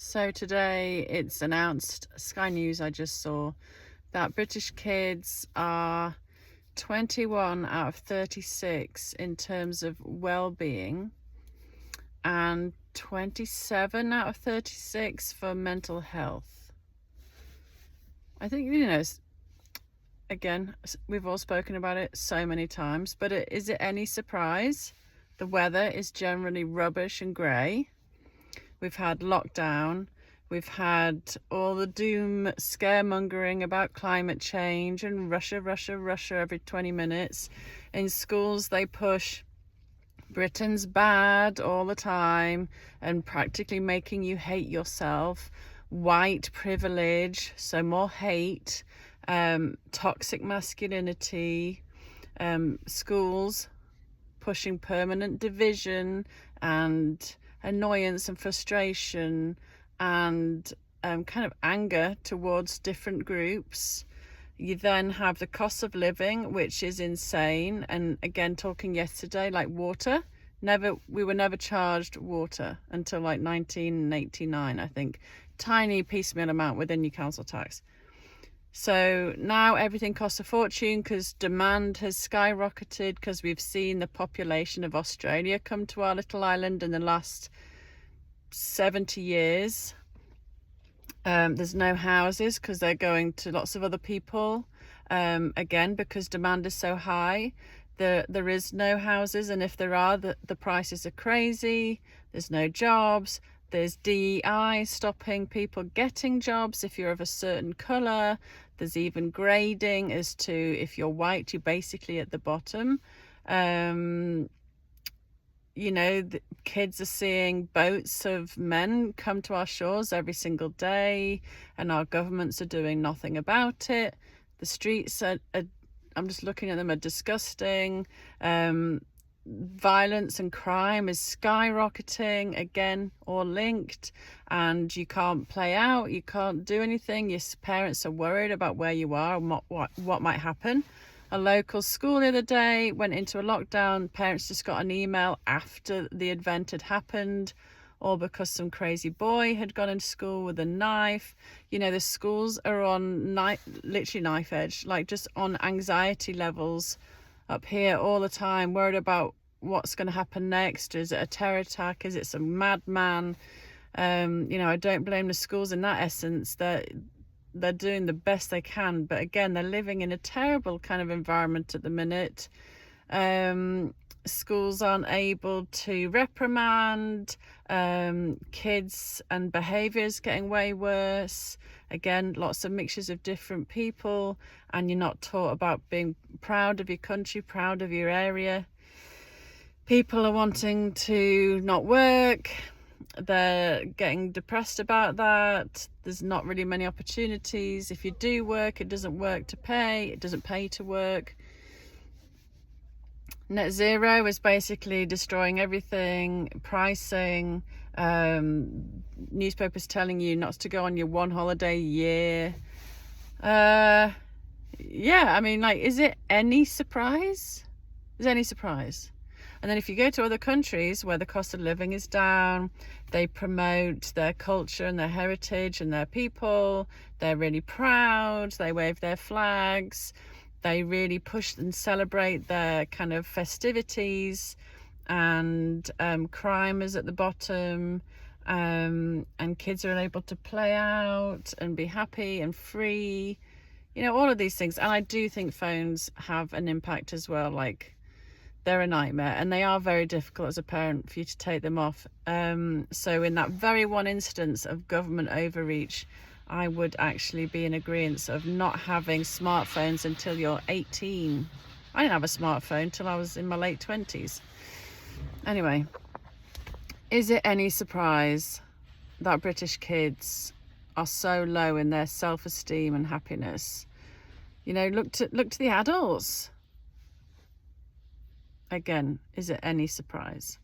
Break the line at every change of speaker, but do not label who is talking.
So today it's announced, Sky News I just saw, that British kids are 21 out of 36 in terms of well-being and 27 out of 36 for mental health. I think, again, we've all spoken about it so many times, but is it any surprise? The weather is generally rubbish and grey. We've had lockdown. We've had all the doom scaremongering about climate change and Russia every 20 minutes. In schools, they push Britain's bad all the time and practically making you hate yourself. White privilege, so more hate, toxic masculinity, schools pushing permanent division and annoyance and frustration and kind of anger towards different groups. You then have the cost of living, which is insane. And again, talking yesterday, like water, we were never charged water until like 1989, I think. Tiny piecemeal amount within your council tax. So now everything costs a fortune because demand has skyrocketed, because we've seen the population of Australia come to our little island in the last 70 years. There's no houses because they're going to lots of other people. Again, because demand is so high, there is no houses, and if there are, the prices are crazy. There's no jobs. There's DEI stopping people getting jobs if you're of a certain colour. There's even grading as to if you're white, you're basically at the bottom. The kids are seeing boats of men come to our shores every single day, and our governments are doing nothing about it. The streets are I'm just looking at them, are disgusting. Violence and crime is skyrocketing, again, all linked, and you can't play out, you can't do anything. Your parents are worried about where you are and what might happen. A local school the other day went into a lockdown. Parents just got an email after the event had happened, all because some crazy boy had gone into school with a knife. The schools are on literally knife edge, like just on anxiety levels up here all the time, worried about what's going to happen next. Is it a terror attack? Is it some madman? I don't blame the schools in that essence. They're doing the best they can, but again, they're living in a terrible kind of environment at the minute. Schools aren't able to reprimand kids, and behaviours getting way worse. Again, lots of mixtures of different people, and you're not taught about being proud of your country, proud of your area. People are wanting to not work. They're getting depressed about that. There's not really many opportunities. If you do work, it doesn't pay to work. Net zero is basically destroying everything. Pricing, newspapers telling you not to go on your one holiday a year. Is it any surprise? Is it any surprise? And then if you go to other countries where the cost of living is down, they promote their culture and their heritage and their people. They're really proud. They wave their flags. They really push and celebrate their kind of festivities, and crime is at the bottom, and kids are able to play out and be happy and free. All of these things. And I do think phones have an impact as well. Like, they're a nightmare, and they are very difficult as a parent for you to take them off. So in that very one instance of government overreach, I would actually be in agreement of not having smartphones until you're 18. I didn't have a smartphone till I was in my late 20s. Anyway, is it any surprise that British kids are so low in their self-esteem and happiness? Look to the adults. Again, is it any surprise?